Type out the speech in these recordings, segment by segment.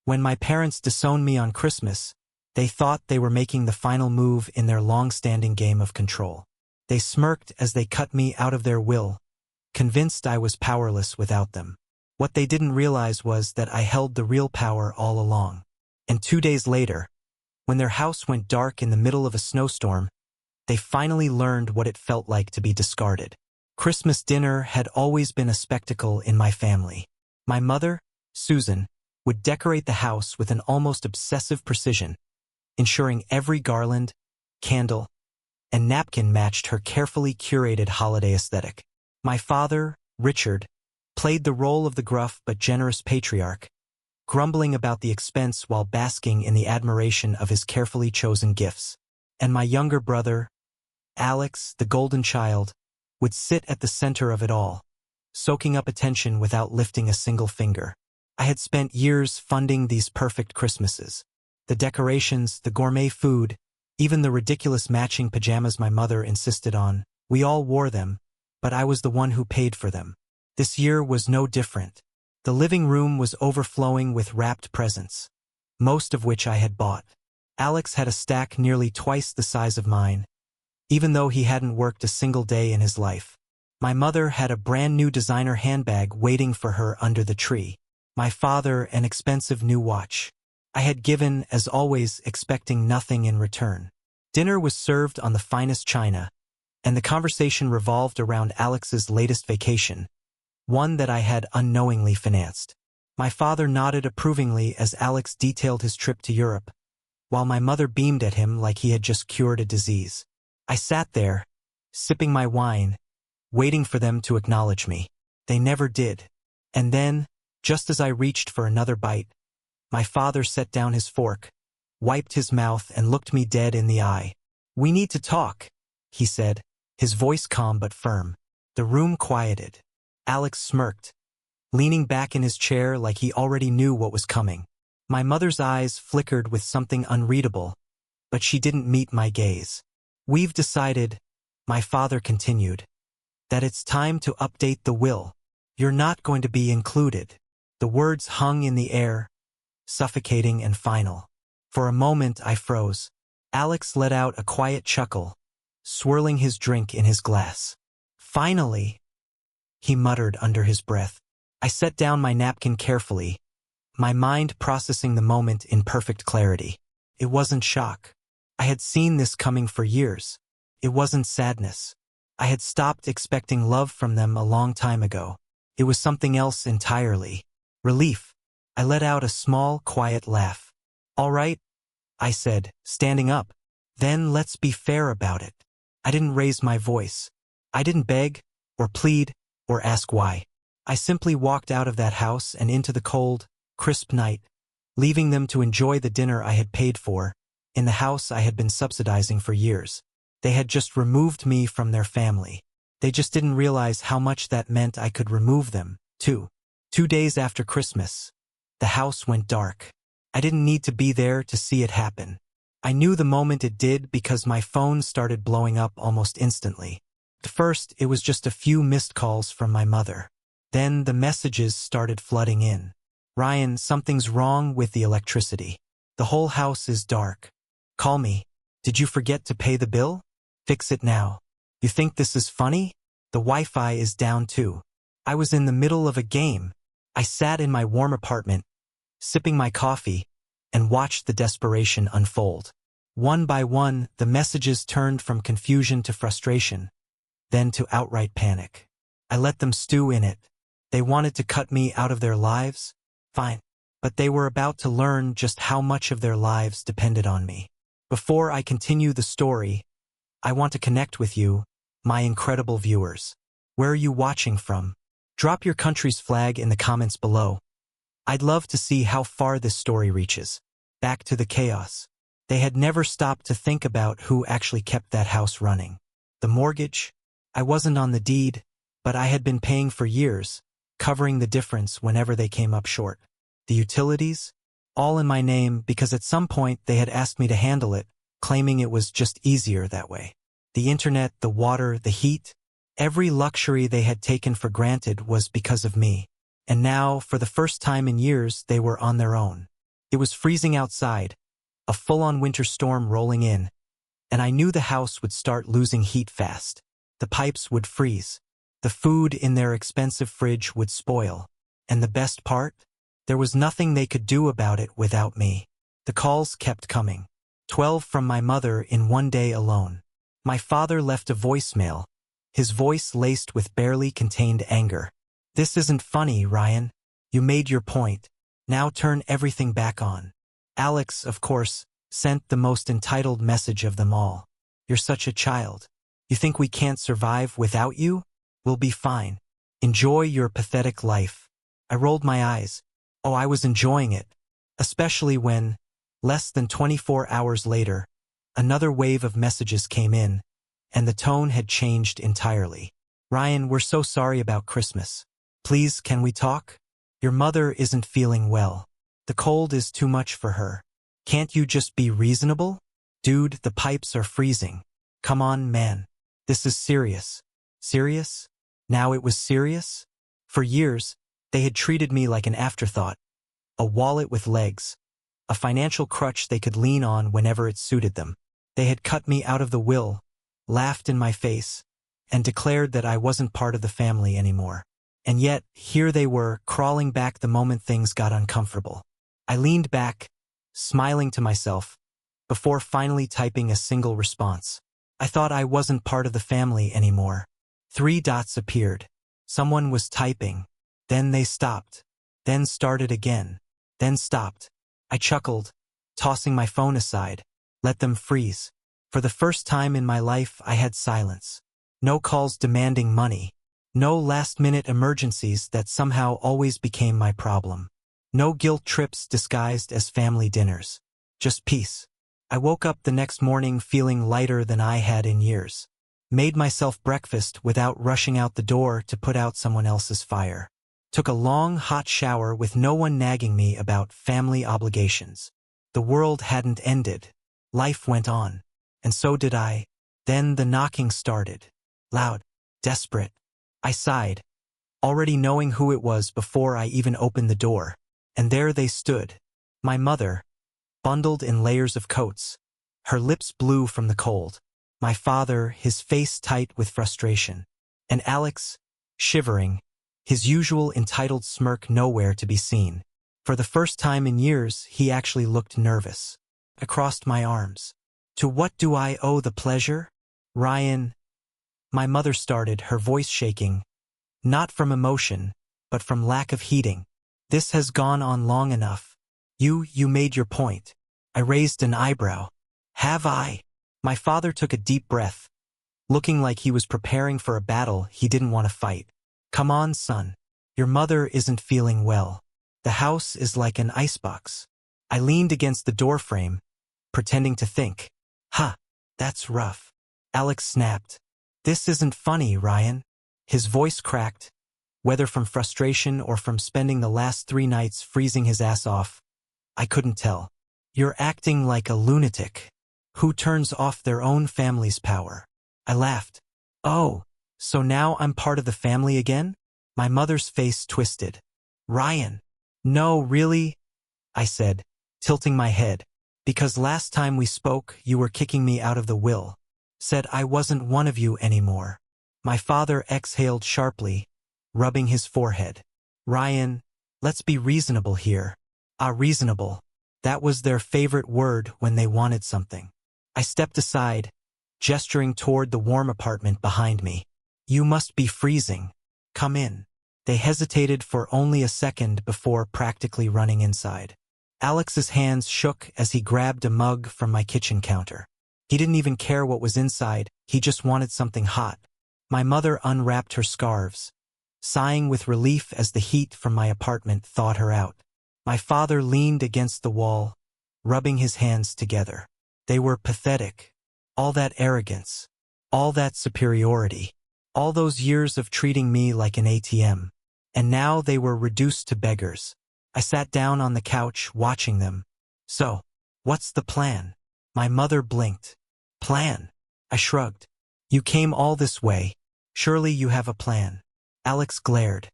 When my parents disowned me on Christmas, they thought they were making the final move in their long-standing game of control. They smirked as they cut me out of their will, convinced I was powerless without them. What they didn't realize was that I held the real power all along. And 2 days later, when their house went dark in the middle of a snowstorm, they finally learned what it felt like to be discarded. Christmas dinner had always been a spectacle in my family. My mother, Susan, would decorate the house with an almost obsessive precision, ensuring every garland, candle, and napkin matched her carefully curated holiday aesthetic. My father, Richard, played the role of the gruff but generous patriarch, grumbling about the expense while basking in the admiration of his carefully chosen gifts. And my younger brother, Alex, the golden child, would sit at the center of it all, soaking up attention without lifting a single finger. I had spent years funding these perfect Christmases. The decorations, the gourmet food, even the ridiculous matching pajamas my mother insisted on. We all wore them, but I was the one who paid for them. This year was no different. The living room was overflowing with wrapped presents, most of which I had bought. Alex had a stack nearly twice the size of mine, even though he hadn't worked a single day in his life. My mother had a brand new designer handbag waiting for her under the tree. My father an expensive new watch. I had given, as always, expecting nothing in return. Dinner was served on the finest china, and the conversation revolved around Alex's latest vacation, one that I had unknowingly financed. My father nodded approvingly as Alex detailed his trip to Europe, while my mother beamed at him like he had just cured a disease. I sat there, sipping my wine, waiting for them to acknowledge me. They never did. And then, just as I reached for another bite, my father set down his fork, wiped his mouth, and looked me dead in the eye. "We need to talk," he said, his voice calm but firm. The room quieted. Alex smirked, leaning back in his chair like he already knew what was coming. My mother's eyes flickered with something unreadable, but she didn't meet my gaze. "We've decided," my father continued, "that it's time to update the will. You're not going to be included." The words hung in the air, suffocating and final. For a moment I froze. Alex let out a quiet chuckle, swirling his drink in his glass. "Finally," he muttered under his breath. I set down my napkin carefully, my mind processing the moment in perfect clarity. It wasn't shock. I had seen this coming for years. It wasn't sadness. I had stopped expecting love from them a long time ago. It was something else entirely. Relief. I let out a small, quiet laugh. "All right," I said, standing up. "Then let's be fair about it." I didn't raise my voice. I didn't beg, or plead, or ask why. I simply walked out of that house and into the cold, crisp night, leaving them to enjoy the dinner I had paid for, in the house I had been subsidizing for years. They had just removed me from their family. They just didn't realize how much that meant I could remove them, too. 2 days after Christmas, the house went dark. I didn't need to be there to see it happen. I knew the moment it did because my phone started blowing up almost instantly. At first, it was just a few missed calls from my mother. Then the messages started flooding in. "Ryan, something's wrong with the electricity. The whole house is dark. Call me. Did you forget to pay the bill? Fix it now. You think this is funny? The Wi-Fi is down too." I was in the middle of a game. I sat in my warm apartment, sipping my coffee, and watched the desperation unfold. One by one, the messages turned from confusion to frustration, then to outright panic. I let them stew in it. They wanted to cut me out of their lives? Fine. But they were about to learn just how much of their lives depended on me. Before I continue the story, I want to connect with you, my incredible viewers. Where are you watching from? Drop your country's flag in the comments below. I'd love to see how far this story reaches. Back to the chaos. They had never stopped to think about who actually kept that house running. The mortgage? I wasn't on the deed, but I had been paying for years, covering the difference whenever they came up short. The utilities? All in my name because at some point they had asked me to handle it, claiming it was just easier that way. The internet, the water, the heat, every luxury they had taken for granted was because of me. And now, for the first time in years, they were on their own. It was freezing outside, a full-on winter storm rolling in, and I knew the house would start losing heat fast. The pipes would freeze. The food in their expensive fridge would spoil. And the best part? There was nothing they could do about it without me. The calls kept coming. 12 from my mother in one day alone. My father left a voicemail, his voice laced with barely contained anger. "This isn't funny, Ryan. You made your point. Now turn everything back on." Alex, of course, sent the most entitled message of them all. "You're such a child. You think we can't survive without you? We'll be fine. Enjoy your pathetic life." I rolled my eyes. Oh, I was enjoying it. Especially when, less than 24 hours later, another wave of messages came in, and the tone had changed entirely. "Ryan, we're so sorry about Christmas. Please, can we talk? Your mother isn't feeling well. The cold is too much for her. Can't you just be reasonable? Dude, the pipes are freezing. Come on, man. This is serious." Serious? Now it was serious? For years, they had treated me like an afterthought, a wallet with legs, a financial crutch they could lean on whenever it suited them. They had cut me out of the will, laughed in my face, and declared that I wasn't part of the family anymore. And yet, here they were, crawling back the moment things got uncomfortable. I leaned back, smiling to myself, before finally typing a single response. I thought I wasn't part of the family anymore. 3 dots appeared. Someone was typing. Then they stopped. Then started again. Then stopped. I chuckled, tossing my phone aside. Let them freeze. For the first time in my life, I had silence. No calls demanding money. No last-minute emergencies that somehow always became my problem. No guilt trips disguised as family dinners. Just peace. I woke up the next morning feeling lighter than I had in years. Made myself breakfast without rushing out the door to put out someone else's fire. Took a long, hot shower with no one nagging me about family obligations. The world hadn't ended. Life went on. And so did I. Then the knocking started. Loud. Desperate. I sighed, already knowing who it was before I even opened the door. And there they stood. My mother, bundled in layers of coats, her lips blue from the cold. My father, his face tight with frustration. And Alex, shivering, his usual entitled smirk nowhere to be seen. For the first time in years, he actually looked nervous. I crossed my arms. "To what do I owe the pleasure? Ryan." My mother started, her voice shaking, not from emotion, but from lack of heating. "This has gone on long enough. You made your point." I raised an eyebrow. "Have I?" My father took a deep breath, looking like he was preparing for a battle he didn't want to fight. "Come on, son. Your mother isn't feeling well. The house is like an icebox." I leaned against the doorframe, pretending to think. "Huh, that's rough." Alex snapped. "This isn't funny, Ryan." His voice cracked, whether from frustration or from spending the last 3 nights freezing his ass off. I couldn't tell. "You're acting like a lunatic. Who turns off their own family's power?" I laughed. "Oh, so now I'm part of the family again?" My mother's face twisted. "Ryan." "No, really?" I said, tilting my head. "Because last time we spoke, you were kicking me out of the will. Said I wasn't one of you anymore." My father exhaled sharply, rubbing his forehead. "Ryan, let's be reasonable here." Reasonable. That was their favorite word when they wanted something. I stepped aside, gesturing toward the warm apartment behind me. "You must be freezing. Come in." They hesitated for only a second before practically running inside. Alex's hands shook as he grabbed a mug from my kitchen counter. He didn't even care what was inside, he just wanted something hot. My mother unwrapped her scarves, sighing with relief as the heat from my apartment thawed her out. My father leaned against the wall, rubbing his hands together. They were pathetic. All that arrogance, all that superiority, all those years of treating me like an ATM. And now they were reduced to beggars. I sat down on the couch watching them. "So, what's the plan?" My mother blinked. "Plan?" I shrugged. "You came all this way. Surely you have a plan." Alex glared.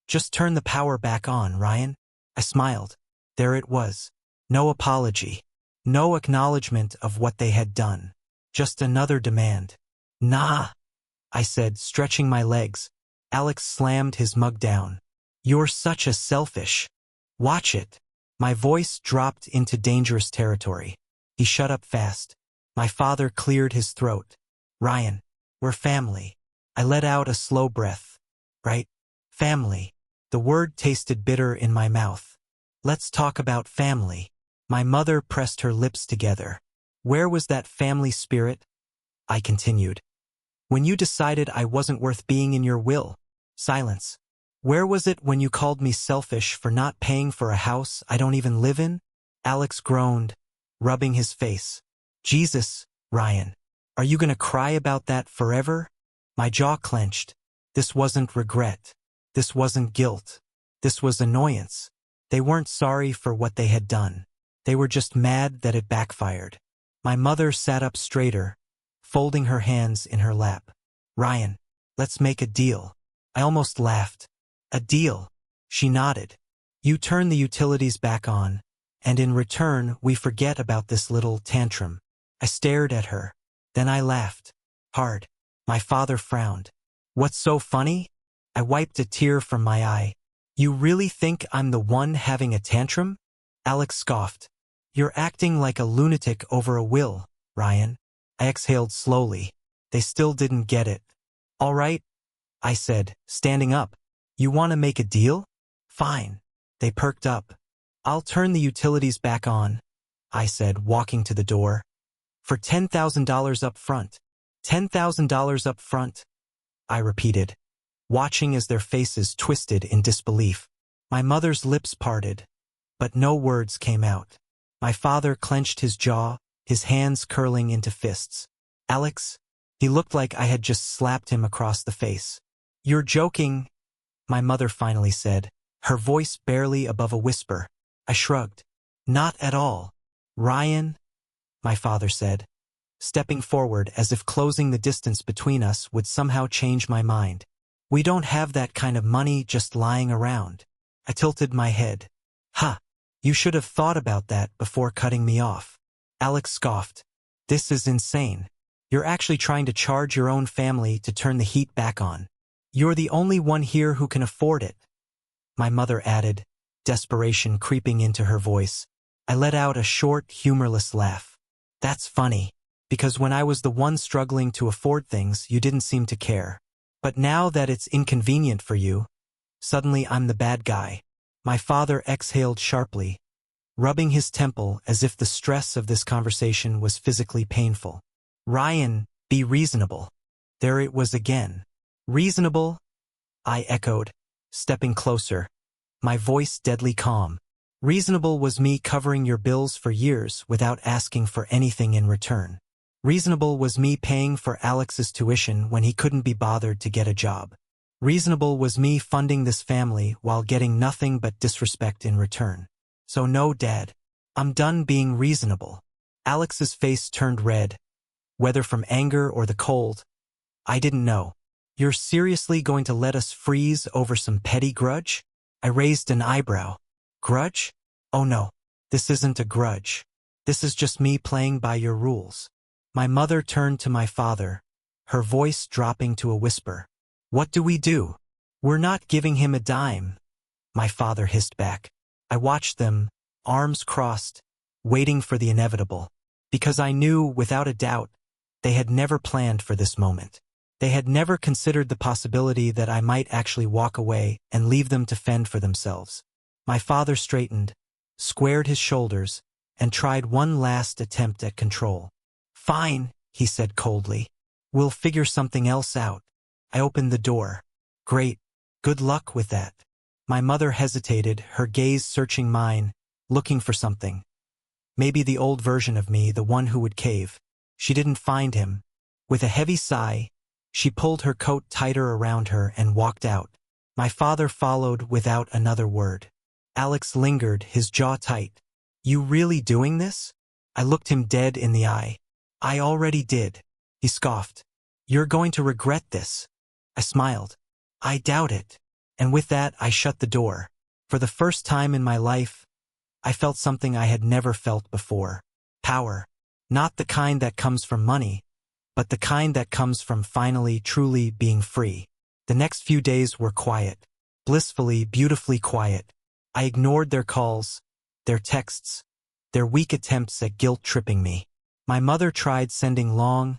"Just turn the power back on, Ryan." I smiled. There it was. No apology. No acknowledgement of what they had done. Just another demand. Nah, I said, stretching my legs. Alex slammed his mug down. You're such a selfish. Watch it. My voice dropped into dangerous territory. He shut up fast. My father cleared his throat. Ryan, we're family. I let out a slow breath. Right? Family. The word tasted bitter in my mouth. Let's talk about family. My mother pressed her lips together. Where was that family spirit? I continued. When you decided I wasn't worth being in your will. Silence. Where was it when you called me selfish for not paying for a house I don't even live in? Alex groaned, rubbing his face. Jesus, Ryan. Are you gonna cry about that forever? My jaw clenched. This wasn't regret. This wasn't guilt. This was annoyance. They weren't sorry for what they had done. They were just mad that it backfired. My mother sat up straighter, folding her hands in her lap. Ryan, let's make a deal. I almost laughed. A deal. She nodded. You turn the utilities back on, and in return we forget about this little tantrum. I stared at her. Then I laughed. Hard. My father frowned. What's so funny? I wiped a tear from my eye. You really think I'm the one having a tantrum? Alex scoffed. You're acting like a lunatic over a will, Ryan. I exhaled slowly. They still didn't get it. All right, I said, standing up. You want to make a deal? Fine. They perked up. I'll turn the utilities back on, I said, walking to the door. For $10,000 up front. $10,000 up front, I repeated, watching as their faces twisted in disbelief. My mother's lips parted, but no words came out. My father clenched his jaw, his hands curling into fists. Alex? He looked like I had just slapped him across the face. You're joking, my mother finally said, her voice barely above a whisper. I shrugged. Not at all. Ryan, my father said, stepping forward as if closing the distance between us would somehow change my mind. We don't have that kind of money just lying around. I tilted my head. Ha! You should have thought about that before cutting me off. Alex scoffed. This is insane. You're actually trying to charge your own family to turn the heat back on. You're the only one here who can afford it. My mother added, desperation creeping into her voice. I let out a short, humorless laugh. That's funny, because when I was the one struggling to afford things, you didn't seem to care. But now that it's inconvenient for you, suddenly I'm the bad guy. My father exhaled sharply, rubbing his temple as if the stress of this conversation was physically painful. Ryan, be reasonable. There it was again. Reasonable? I echoed, stepping closer, my voice deadly calm. Reasonable was me covering your bills for years without asking for anything in return. Reasonable was me paying for Alex's tuition when he couldn't be bothered to get a job. Reasonable was me funding this family while getting nothing but disrespect in return. So no, Dad. I'm done being reasonable. Alex's face turned red, whether from anger or the cold. I didn't know. You're seriously going to let us freeze over some petty grudge? I raised an eyebrow. Grudge? Oh no. This isn't a grudge. This is just me playing by your rules. My mother turned to my father, her voice dropping to a whisper. What do we do? We're not giving him a dime, my father hissed back. I watched them, arms crossed, waiting for the inevitable, because I knew, without a doubt, they had never planned for this moment. They had never considered the possibility that I might actually walk away and leave them to fend for themselves. My father straightened, squared his shoulders, and tried one last attempt at control. Fine, he said coldly. We'll figure something else out. I opened the door. Great. Good luck with that. My mother hesitated, her gaze searching mine, looking for something. Maybe the old version of me, the one who would cave. She didn't find him. With a heavy sigh, she pulled her coat tighter around her and walked out. My father followed without another word. Alex lingered, his jaw tight. You really doing this? I looked him dead in the eye. I already did. He scoffed. You're going to regret this. I smiled. I doubt it. And with that, I shut the door. For the first time in my life, I felt something I had never felt before. Power. Not the kind that comes from money, but the kind that comes from finally, truly being free. The next few days were quiet. Blissfully, beautifully quiet. I ignored their calls, their texts, their weak attempts at guilt-tripping me. My mother tried sending long,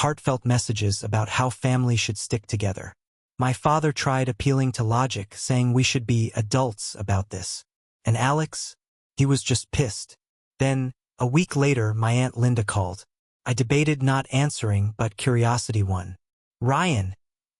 heartfelt messages about how family should stick together. My father tried appealing to logic, saying we should be adults about this. And Alex? He was just pissed. Then, a week later, my Aunt Linda called. I debated not answering, but curiosity won. "Ryan,"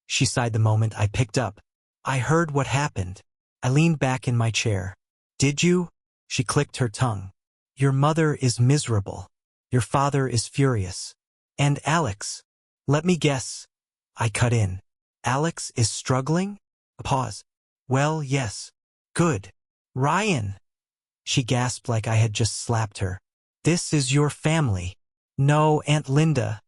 she sighed the moment I picked up. "I heard what happened." I leaned back in my chair. "Did you?" She clicked her tongue. "Your mother is miserable. Your father is furious. And Alex. Let me guess." I cut in. "Alex is struggling?" A pause. "Well, yes." "Good. Ryan." She gasped like I had just slapped her. "This is your family." "No, Aunt Linda,"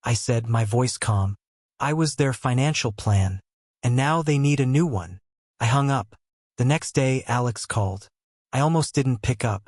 I said, my voice calm. "I was their financial plan. And now they need a new one." I hung up. The next day, Alex called. I almost didn't pick up.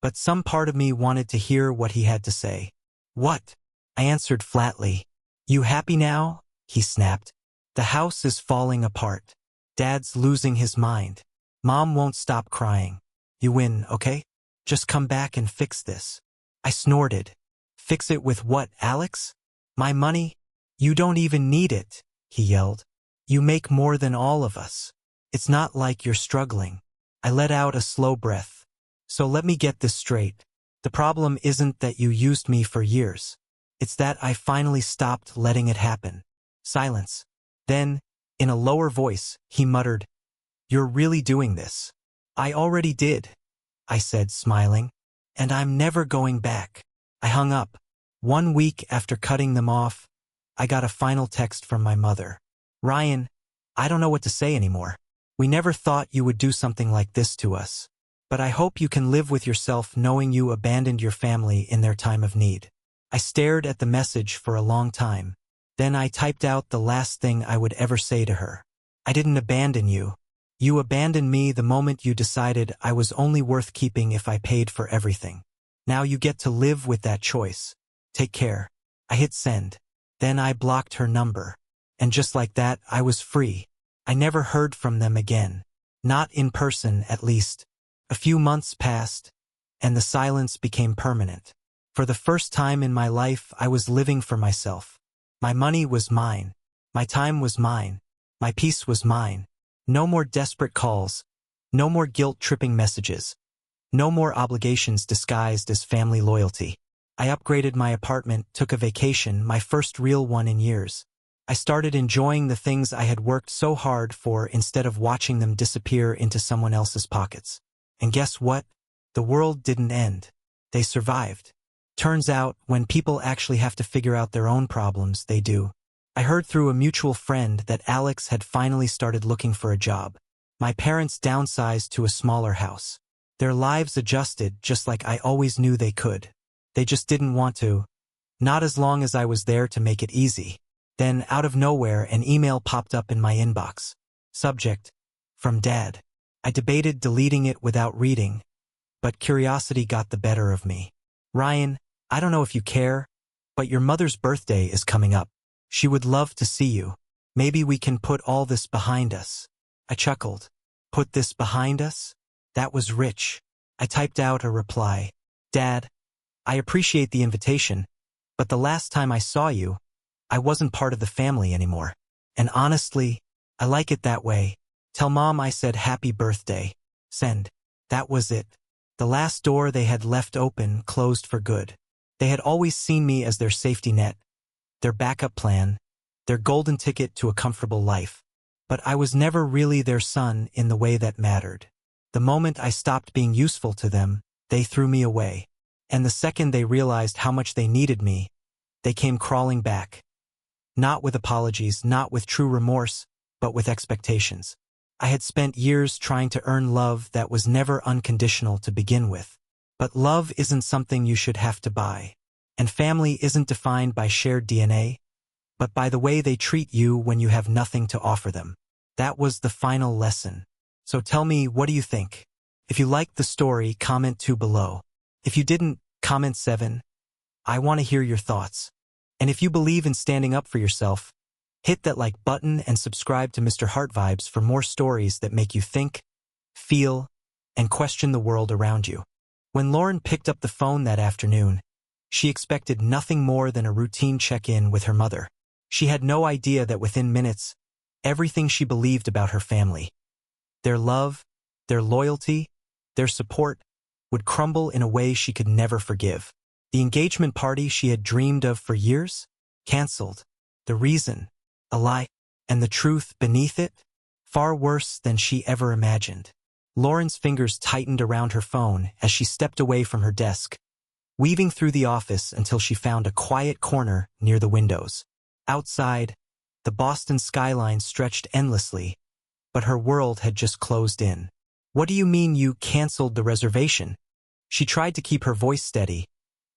But some part of me wanted to hear what he had to say. "What?" I answered flatly. "You happy now?" he snapped. "The house is falling apart. Dad's losing his mind. Mom won't stop crying. You win, okay? Just come back and fix this." I snorted. "Fix it with what, Alex? My money? You don't even need it," he yelled. "You make more than all of us. It's not like you're struggling." I let out a slow breath. "So let me get this straight. The problem isn't that you used me for years. It's that I finally stopped letting it happen." Silence. Then, in a lower voice, he muttered, "You're really doing this." "I already did," I said, smiling. "And I'm never going back." I hung up. 1 week after cutting them off, I got a final text from my mother. "Ryan, I don't know what to say anymore. We never thought you would do something like this to us. But I hope you can live with yourself knowing you abandoned your family in their time of need." I stared at the message for a long time. Then I typed out the last thing I would ever say to her. "I didn't abandon you. You abandoned me the moment you decided I was only worth keeping if I paid for everything. Now you get to live with that choice. Take care." I hit send. Then I blocked her number. And just like that, I was free. I never heard from them again. Not in person, at least. A few months passed, and the silence became permanent. For the first time in my life, I was living for myself. My money was mine. My time was mine. My peace was mine. No more desperate calls. No more guilt-tripping messages. No more obligations disguised as family loyalty. I upgraded my apartment, took a vacation, my first real one in years. I started enjoying the things I had worked so hard for instead of watching them disappear into someone else's pockets. And guess what? The world didn't end. They survived. Turns out, when people actually have to figure out their own problems, they do. I heard through a mutual friend that Alex had finally started looking for a job. My parents downsized to a smaller house. Their lives adjusted just like I always knew they could. They just didn't want to. Not as long as I was there to make it easy. Then, out of nowhere, an email popped up in my inbox. Subject: from Dad. I debated deleting it without reading, but curiosity got the better of me. "Ryan, I don't know if you care, but your mother's birthday is coming up. She would love to see you. Maybe we can put all this behind us." I chuckled. Put this behind us? That was rich. I typed out a reply. "Dad, I appreciate the invitation, but the last time I saw you, I wasn't part of the family anymore. And honestly, I like it that way. Tell Mom I said happy birthday. Send." That was it. The last door they had left open closed for good. They had always seen me as their safety net, their backup plan, their golden ticket to a comfortable life. But I was never really their son in the way that mattered. The moment I stopped being useful to them, they threw me away. And the second they realized how much they needed me, they came crawling back. Not with apologies, not with true remorse, but with expectations. I had spent years trying to earn love that was never unconditional to begin with. But love isn't something you should have to buy. And family isn't defined by shared DNA, but by the way they treat you when you have nothing to offer them. That was the final lesson. So tell me, what do you think? If you liked the story, comment 2 below. If you didn't, comment 7. I want to hear your thoughts. And if you believe in standing up for yourself, hit that like button and subscribe to Mr. HeartVibes for more stories that make you think, feel, and question the world around you. When Lauren picked up the phone that afternoon, she expected nothing more than a routine check-in with her mother. She had no idea that within minutes, everything she believed about her family, their love, their loyalty, their support, would crumble in a way she could never forgive. The engagement party she had dreamed of for years? Cancelled. The reason? A lie. And the truth beneath it? Far worse than she ever imagined. Lauren's fingers tightened around her phone as she stepped away from her desk, weaving through the office until she found a quiet corner near the windows. Outside, the Boston skyline stretched endlessly, but her world had just closed in. What do you mean you canceled the reservation? She tried to keep her voice steady,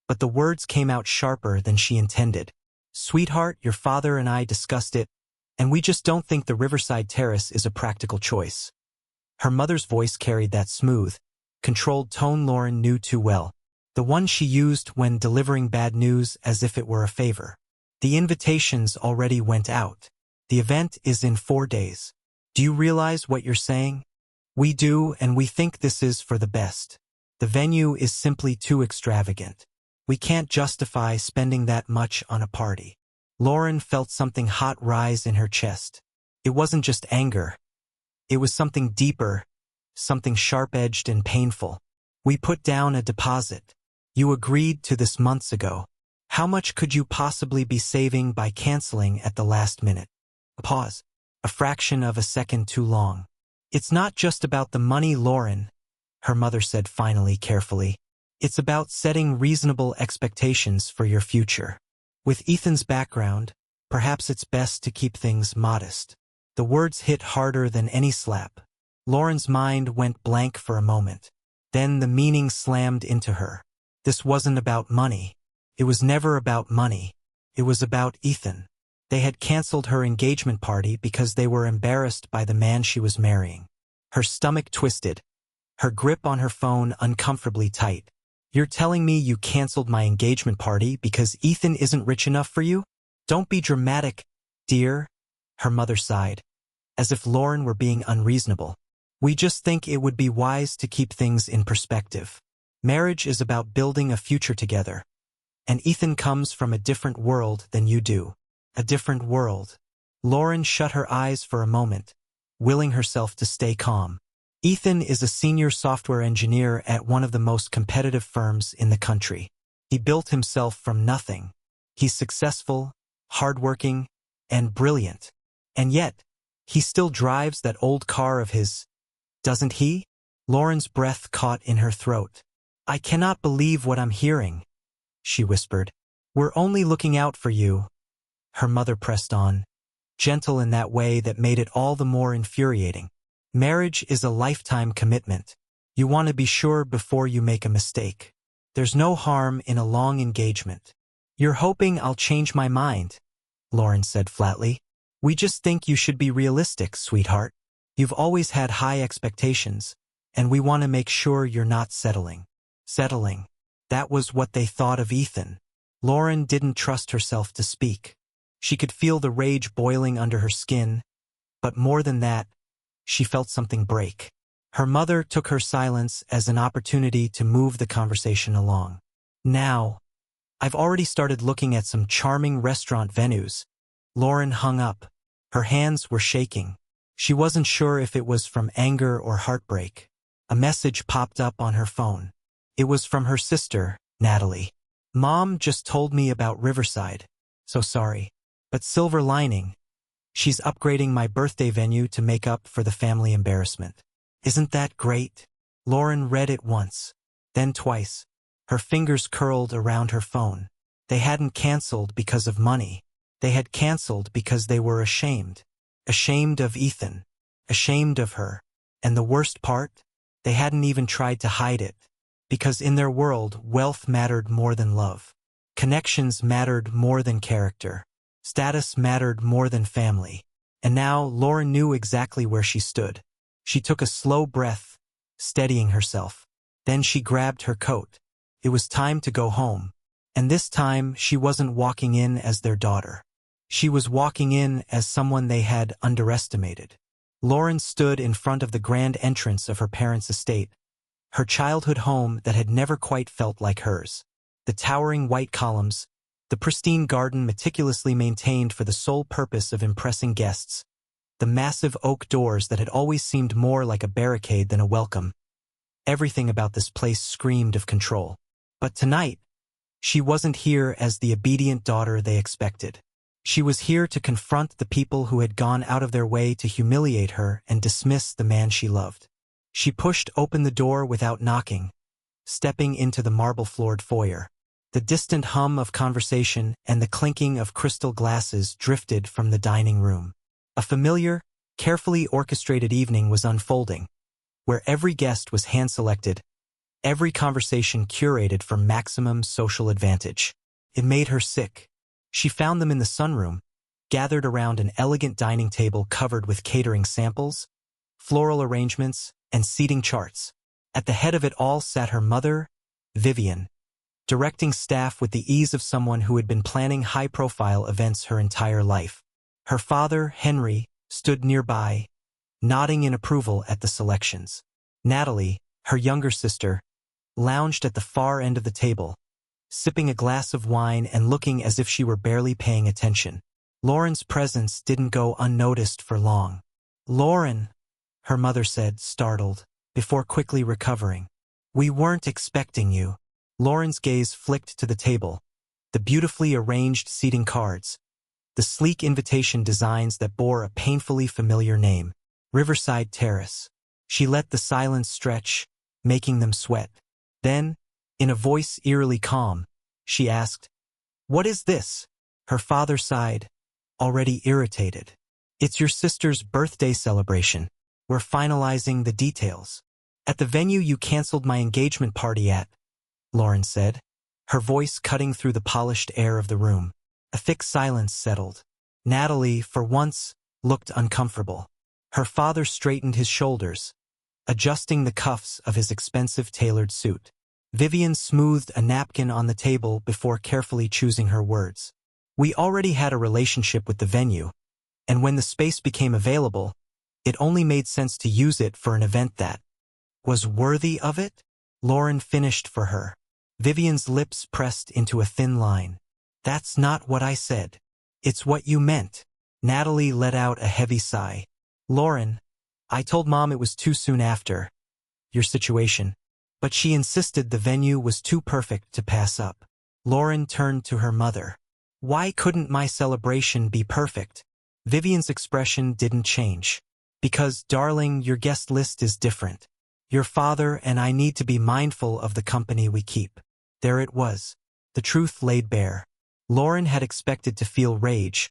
but the words came out sharper than she intended. Sweetheart, your father and I discussed it, and we just don't think the Riverside Terrace is a practical choice. Her mother's voice carried that smooth, controlled tone Lauren knew too well, the one she used when delivering bad news as if it were a favor. The invitations already went out. The event is in 4 days. Do you realize what you're saying? We do, and we think this is for the best. The venue is simply too extravagant. We can't justify spending that much on a party. Lauren felt something hot rise in her chest. It wasn't just anger. It was something deeper, something sharp-edged and painful. We put down a deposit. You agreed to this months ago. How much could you possibly be saving by canceling at the last minute? A pause. A fraction of a second too long. It's not just about the money, Lauren, her mother said finally carefully. It's about setting reasonable expectations for your future. With Ethan's background, perhaps it's best to keep things modest. The words hit harder than any slap. Lauren's mind went blank for a moment. Then the meaning slammed into her. This wasn't about money. It was never about money. It was about Ethan. They had canceled her engagement party because they were embarrassed by the man she was marrying. Her stomach twisted, her grip on her phone uncomfortably tight. You're telling me you canceled my engagement party because Ethan isn't rich enough for you? Don't be dramatic, dear, her mother sighed, as if Lauren were being unreasonable. We just think it would be wise to keep things in perspective. Marriage is about building a future together. And Ethan comes from a different world than you do. A different world. Lauren shut her eyes for a moment, willing herself to stay calm. Ethan is a senior software engineer at one of the most competitive firms in the country. He built himself from nothing. He's successful, hardworking, and brilliant. And yet, he still drives that old car of his, doesn't he? Lauren's breath caught in her throat. I cannot believe what I'm hearing, she whispered. We're only looking out for you. Her mother pressed on, gentle in that way that made it all the more infuriating. Marriage is a lifetime commitment. You want to be sure before you make a mistake. There's no harm in a long engagement. You're hoping I'll change my mind, Lauren said flatly. We just think you should be realistic, sweetheart. You've always had high expectations, and we want to make sure you're not settling. Settling. That was what they thought of Ethan. Lauren didn't trust herself to speak. She could feel the rage boiling under her skin, but more than that, she felt something break. Her mother took her silence as an opportunity to move the conversation along. Now, I've already started looking at some charming restaurant venues. Lauren hung up. Her hands were shaking. She wasn't sure if it was from anger or heartbreak. A message popped up on her phone. It was from her sister, Natalie. Mom just told me about Riverside. So sorry. But silver lining. She's upgrading my birthday venue to make up for the family embarrassment. Isn't that great? Lauren read it once, then twice. Her fingers curled around her phone. They hadn't canceled because of money. They had canceled because they were ashamed. Ashamed of Ethan. Ashamed of her. And the worst part? They hadn't even tried to hide it. Because in their world, wealth mattered more than love. Connections mattered more than character. Status mattered more than family. And now Lauren knew exactly where she stood. She took a slow breath, steadying herself. Then she grabbed her coat. It was time to go home. And this time, she wasn't walking in as their daughter. She was walking in as someone they had underestimated. Lauren stood in front of the grand entrance of her parents' estate, her childhood home that had never quite felt like hers. The towering white columns, the pristine garden meticulously maintained for the sole purpose of impressing guests, the massive oak doors that had always seemed more like a barricade than a welcome. Everything about this place screamed of control. But tonight, she wasn't here as the obedient daughter they expected. She was here to confront the people who had gone out of their way to humiliate her and dismiss the man she loved. She pushed open the door without knocking, stepping into the marble-floored foyer. The distant hum of conversation and the clinking of crystal glasses drifted from the dining room. A familiar, carefully orchestrated evening was unfolding, where every guest was hand-selected, every conversation curated for maximum social advantage. It made her sick. She found them in the sunroom, gathered around an elegant dining table covered with catering samples, floral arrangements, and seating charts. At the head of it all sat her mother, Vivian, directing staff with the ease of someone who had been planning high-profile events her entire life. Her father, Henry, stood nearby, nodding in approval at the selections. Natalie, her younger sister, lounged at the far end of the table, sipping a glass of wine and looking as if she were barely paying attention. Lauren's presence didn't go unnoticed for long. "Lauren," her mother said, startled, before quickly recovering. "We weren't expecting you." Lauren's gaze flicked to the table, the beautifully arranged seating cards, the sleek invitation designs that bore a painfully familiar name, Riverside Terrace. She let the silence stretch, making them sweat. Then, in a voice eerily calm, she asked, "What is this?" Her father sighed, already irritated. "It's your sister's birthday celebration. We're finalizing the details." "At the venue you canceled my engagement party at," Lauren said, her voice cutting through the polished air of the room. A thick silence settled. Natalie, for once, looked uncomfortable. Her father straightened his shoulders, adjusting the cuffs of his expensive tailored suit. Vivian smoothed a napkin on the table before carefully choosing her words. "We already had a relationship with the venue, and when the space became available, it only made sense to use it for an event that was worthy of it," Lauren finished for her. Vivian's lips pressed into a thin line. "That's not what I said. It's what you meant." Natalie let out a heavy sigh. "Lauren, I told Mom it was too soon after your situation, but she insisted the venue was too perfect to pass up." Lauren turned to her mother. "Why couldn't my celebration be perfect?" Vivian's expression didn't change. "Because, darling, your guest list is different. Your father and I need to be mindful of the company we keep." There it was. The truth laid bare. Lauren had expected to feel rage,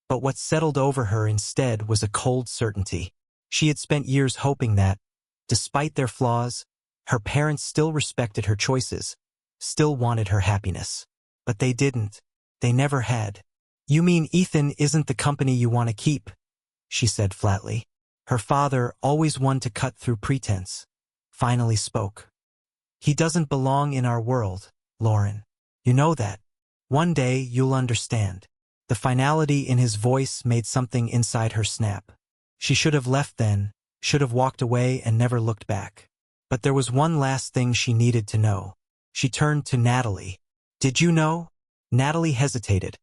but what settled over her instead was a cold certainty. She had spent years hoping that, despite their flaws, her parents still respected her choices, still wanted her happiness. But they didn't. They never had. "You mean Ethan isn't the company you want to keep?" she said flatly. Her father, always one to cut through pretense, finally spoke. "He doesn't belong in our world, Lauren. You know that. One day you'll understand." The finality in his voice made something inside her snap. She should have left then, should have walked away and never looked back. But there was one last thing she needed to know. She turned to Natalie. "Did you know?" Natalie hesitated,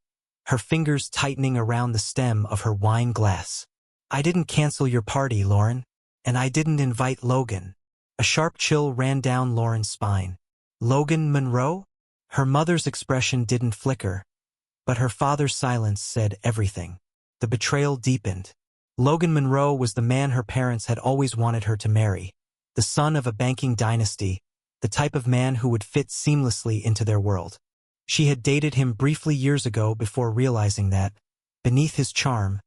her fingers tightening around the stem of her wine glass. "I didn't cancel your party, Lauren. And I didn't invite Logan." A sharp chill ran down Lauren's spine. "Logan Monroe?" Her mother's expression didn't flicker, but her father's silence said everything. The betrayal deepened. Logan Monroe was the man her parents had always wanted her to marry, the son of a banking dynasty, the type of man who would fit seamlessly into their world. She had dated him briefly years ago before realizing that, beneath his charm,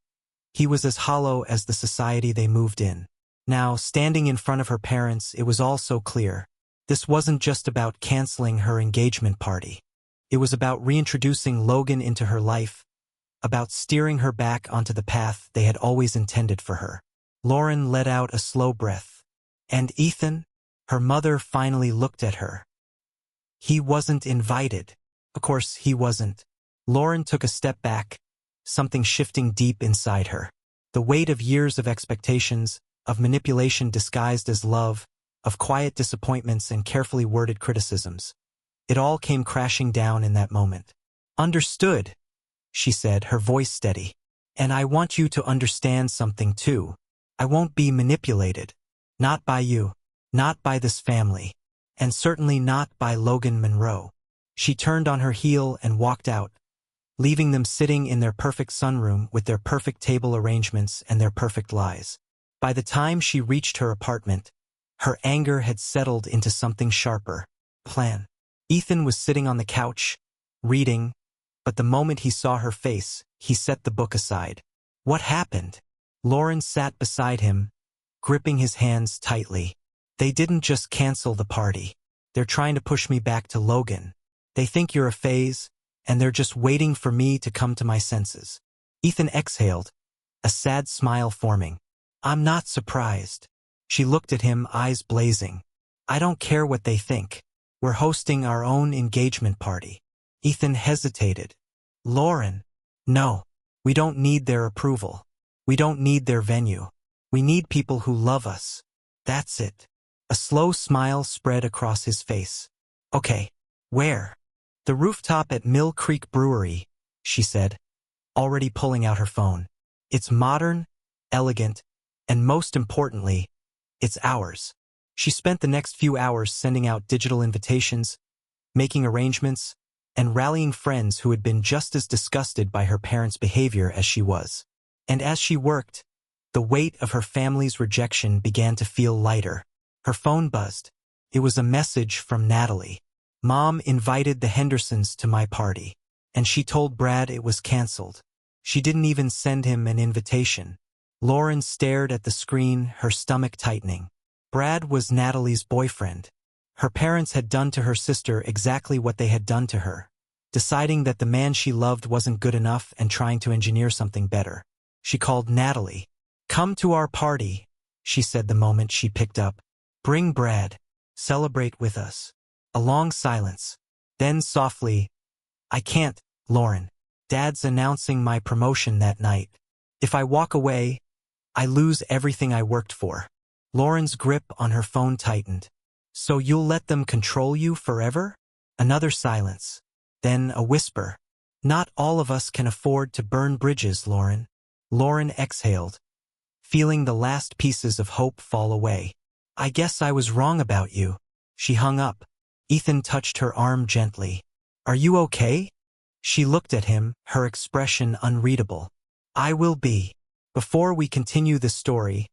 he was as hollow as the society they moved in. Now, standing in front of her parents, it was all so clear. This wasn't just about canceling her engagement party. It was about reintroducing Logan into her life, about steering her back onto the path they had always intended for her. Lauren let out a slow breath. "And Ethan?" Her mother finally looked at her. He wasn't invited. Of course, he wasn't. Lauren took a step back, something shifting deep inside her. The weight of years of expectations, of manipulation disguised as love, of quiet disappointments and carefully worded criticisms. It all came crashing down in that moment. Understood, she said, her voice steady. And I want you to understand something too. I won't be manipulated. Not by you. Not by this family. And certainly not by Logan Monroe. She turned on her heel and walked out, leaving them sitting in their perfect sunroom with their perfect table arrangements and their perfect lies. By the time she reached her apartment, her anger had settled into something sharper. Plan. Ethan was sitting on the couch, reading, but the moment he saw her face, he set the book aside. What happened? Lauren sat beside him, gripping his hands tightly. They didn't just cancel the party. They're trying to push me back to Logan. They think you're a phase, and they're just waiting for me to come to my senses. Ethan exhaled, a sad smile forming. I'm not surprised. She looked at him, eyes blazing. I don't care what they think. We're hosting our own engagement party. Ethan hesitated. Lauren. No. We don't need their approval. We don't need their venue. We need people who love us. That's it. A slow smile spread across his face. Okay. Where? The rooftop at Mill Creek Brewery, she said, already pulling out her phone. It's modern, elegant, and most importantly, it's ours. She spent the next few hours sending out digital invitations, making arrangements, and rallying friends who had been just as disgusted by her parents' behavior as she was. And as she worked, the weight of her family's rejection began to feel lighter. Her phone buzzed. It was a message from Natalie. Mom invited the Hendersons to my party, and she told Brad it was canceled. She didn't even send him an invitation. Lauren stared at the screen, her stomach tightening. Brad was Natalie's boyfriend. Her parents had done to her sister exactly what they had done to her, deciding that the man she loved wasn't good enough and trying to engineer something better. She called Natalie. Come to our party, she said the moment she picked up. Bring Brad. Celebrate with us. A long silence. Then softly, I can't, Lauren. Dad's announcing my promotion that night. If I walk away, I lose everything I worked for. Lauren's grip on her phone tightened. So you'll let them control you forever? Another silence. Then a whisper. Not all of us can afford to burn bridges, Lauren. Lauren exhaled, feeling the last pieces of hope fall away. I guess I was wrong about you. She hung up. Ethan touched her arm gently. Are you okay? She looked at him, her expression unreadable. I will be. Before we continue this story,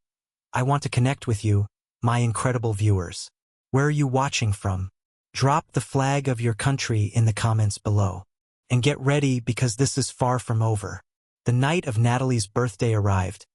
I want to connect with you, my incredible viewers. Where are you watching from? Drop the flag of your country in the comments below. And get ready because this is far from over. The night of Natalie's birthday arrived,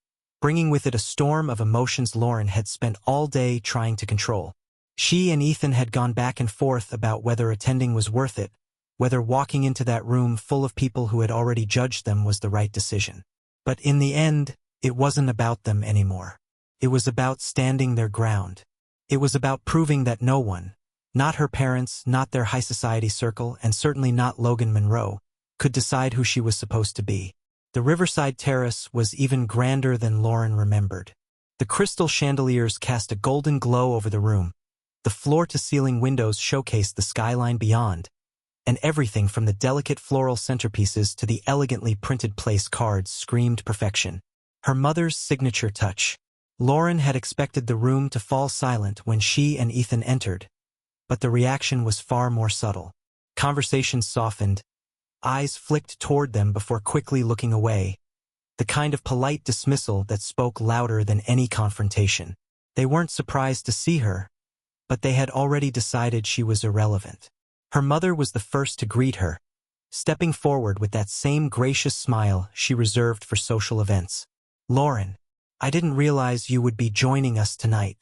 bringing with it a storm of emotions Lauren had spent all day trying to control. She and Ethan had gone back and forth about whether attending was worth it, whether walking into that room full of people who had already judged them was the right decision. But in the end, it wasn't about them anymore. It was about standing their ground. It was about proving that no one, not her parents, not their high society circle, and certainly not Logan Monroe, could decide who she was supposed to be. The riverside terrace was even grander than Lauren remembered. The crystal chandeliers cast a golden glow over the room. The floor-to-ceiling windows showcased the skyline beyond, and everything from the delicate floral centerpieces to the elegantly printed place cards screamed perfection. Her mother's signature touch. Lauren had expected the room to fall silent when she and Ethan entered, but the reaction was far more subtle. Conversations softened, eyes flicked toward them before quickly looking away, the kind of polite dismissal that spoke louder than any confrontation. They weren't surprised to see her, but they had already decided she was irrelevant. Her mother was the first to greet her, stepping forward with that same gracious smile she reserved for social events. Lauren, I didn't realize you would be joining us tonight.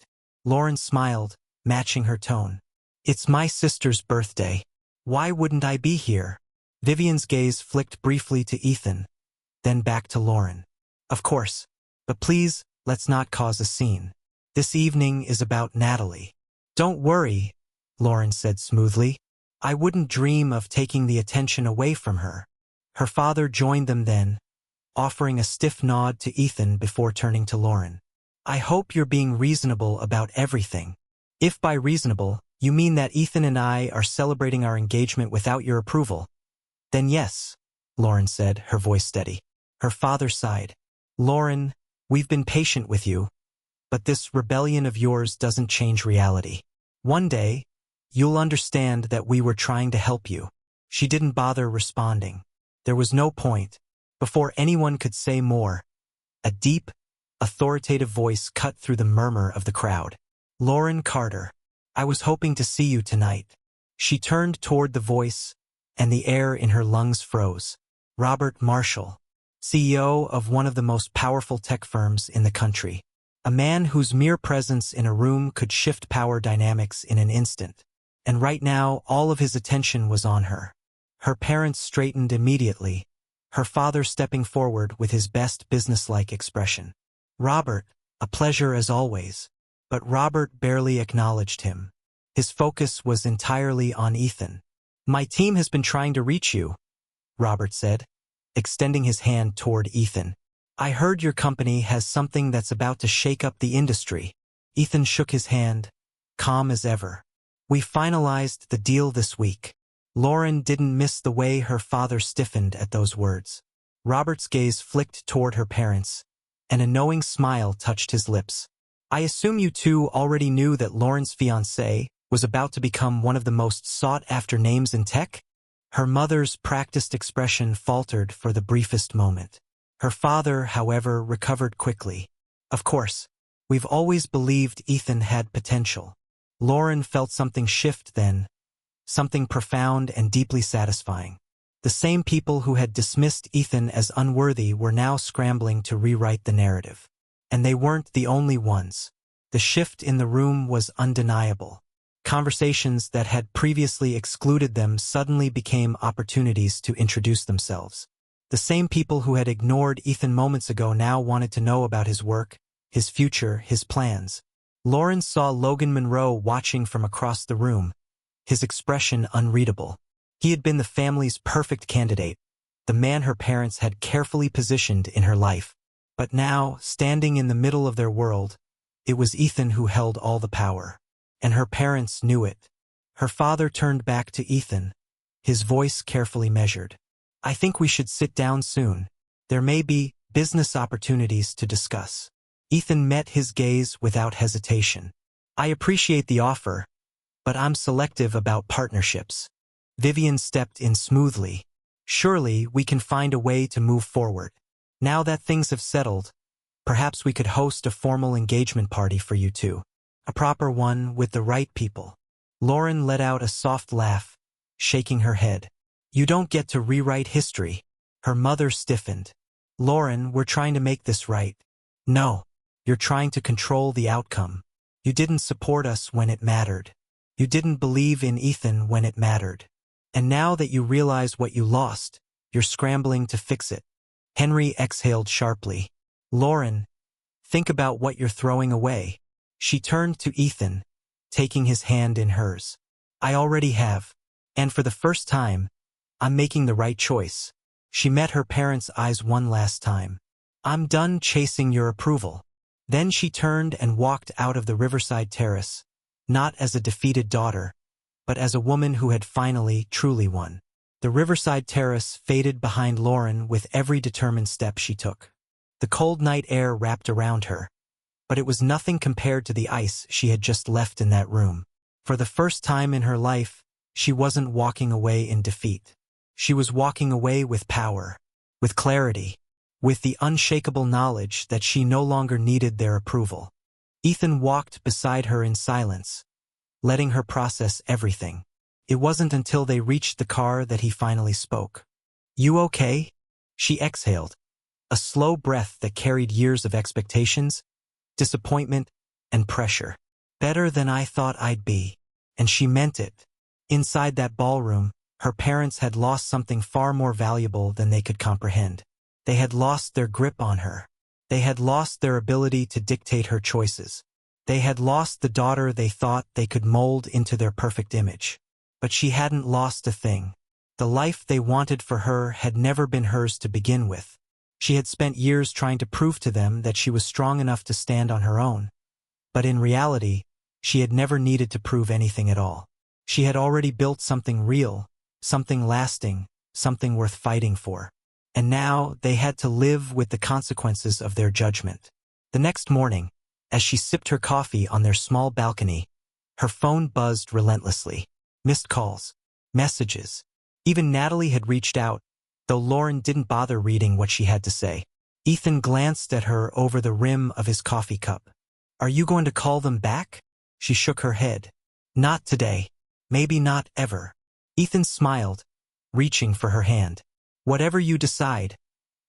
Lauren smiled, matching her tone. It's my sister's birthday. Why wouldn't I be here? Vivian's gaze flicked briefly to Ethan, then back to Lauren. Of course, but please, let's not cause a scene. This evening is about Natalie. Don't worry, Lauren said smoothly. I wouldn't dream of taking the attention away from her. Her father joined them then, offering a stiff nod to Ethan before turning to Lauren. I hope you're being reasonable about everything. If by reasonable, you mean that Ethan and I are celebrating our engagement without your approval, then yes, Lauren said, her voice steady. Her father sighed. Lauren, we've been patient with you, but this rebellion of yours doesn't change reality. One day, you'll understand that we were trying to help you. She didn't bother responding. There was no point. Before anyone could say more, a deep, authoritative voice cut through the murmur of the crowd. Lauren Carter, I was hoping to see you tonight. She turned toward the voice, and the air in her lungs froze. Robert Marshall, CEO of one of the most powerful tech firms in the country. A man whose mere presence in a room could shift power dynamics in an instant. And right now, all of his attention was on her. Her parents straightened immediately, her father stepping forward with his best businesslike expression. Robert, a pleasure as always. But Robert barely acknowledged him. His focus was entirely on Ethan. My team has been trying to reach you, Robert said, extending his hand toward Ethan. I heard your company has something that's about to shake up the industry. Ethan shook his hand, calm as ever. We finalized the deal this week. Lauren didn't miss the way her father stiffened at those words. Robert's gaze flicked toward her parents, and a knowing smile touched his lips. I assume you two already knew that Lauren's fiancé was about to become one of the most sought-after names in tech? Her mother's practiced expression faltered for the briefest moment. Her father, however, recovered quickly. Of course, we've always believed Ethan had potential. Lauren felt something shift then, something profound and deeply satisfying. The same people who had dismissed Ethan as unworthy were now scrambling to rewrite the narrative. And they weren't the only ones. The shift in the room was undeniable. Conversations that had previously excluded them suddenly became opportunities to introduce themselves. The same people who had ignored Ethan moments ago now wanted to know about his work, his future, his plans. Lauren saw Logan Monroe watching from across the room, his expression unreadable. He had been the family's perfect candidate, the man her parents had carefully positioned in her life. But now, standing in the middle of their world, it was Ethan who held all the power. And her parents knew it. Her father turned back to Ethan, his voice carefully measured. I think we should sit down soon. There may be business opportunities to discuss. Ethan met his gaze without hesitation. I appreciate the offer, but I'm selective about partnerships. Vivian stepped in smoothly. Surely we can find a way to move forward. Now that things have settled, perhaps we could host a formal engagement party for you two. A proper one with the right people. Lauren let out a soft laugh, shaking her head. You don't get to rewrite history. Her mother stiffened. Lauren, we're trying to make this right. No, you're trying to control the outcome. You didn't support us when it mattered. You didn't believe in Ethan when it mattered. And now that you realize what you lost, you're scrambling to fix it. Henry exhaled sharply. Lauren, think about what you're throwing away. She turned to Ethan, taking his hand in hers. I already have. And for the first time, I'm making the right choice. She met her parents' eyes one last time. I'm done chasing your approval. Then she turned and walked out of the Riverside Terrace, not as a defeated daughter, but as a woman who had finally, truly won. The Riverside Terrace faded behind Lauren with every determined step she took. The cold night air wrapped around her, but it was nothing compared to the ice she had just left in that room. For the first time in her life, she wasn't walking away in defeat. She was walking away with power, with clarity, with the unshakable knowledge that she no longer needed their approval. Ethan walked beside her in silence, letting her process everything. It wasn't until they reached the car that he finally spoke. You okay? She exhaled, a slow breath that carried years of expectations, disappointment, and pressure. Better than I thought I'd be. And she meant it. Inside that ballroom, her parents had lost something far more valuable than they could comprehend. They had lost their grip on her. They had lost their ability to dictate her choices. They had lost the daughter they thought they could mold into their perfect image. But she hadn't lost a thing. The life they wanted for her had never been hers to begin with. She had spent years trying to prove to them that she was strong enough to stand on her own. But in reality, she had never needed to prove anything at all. She had already built something real, something lasting, something worth fighting for. And now they had to live with the consequences of their judgment. The next morning, as she sipped her coffee on their small balcony, her phone buzzed relentlessly. Missed calls, messages. Even Natalie had reached out, though Lauren didn't bother reading what she had to say. Ethan glanced at her over the rim of his coffee cup. "Are you going to call them back?" She shook her head. "Not today. Maybe not ever." Ethan smiled, reaching for her hand. "Whatever you decide,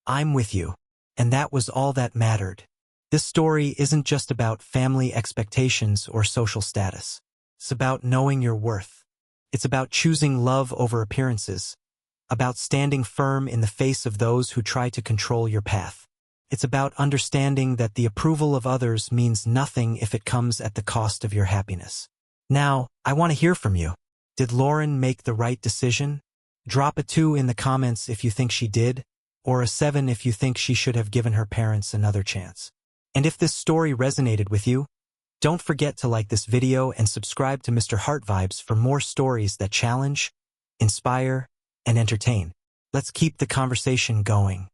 I'm with you." And that was all that mattered. This story isn't just about family expectations or social status. It's about knowing your worth. It's about choosing love over appearances. About standing firm in the face of those who try to control your path. It's about understanding that the approval of others means nothing if it comes at the cost of your happiness. Now, I want to hear from you. Did Lauren make the right decision? Drop a 2 in the comments if you think she did, or a 7 if you think she should have given her parents another chance. And if this story resonated with you, don't forget to like this video and subscribe to Mr.HeartVibes for more stories that challenge, inspire, and entertain. Let's keep the conversation going.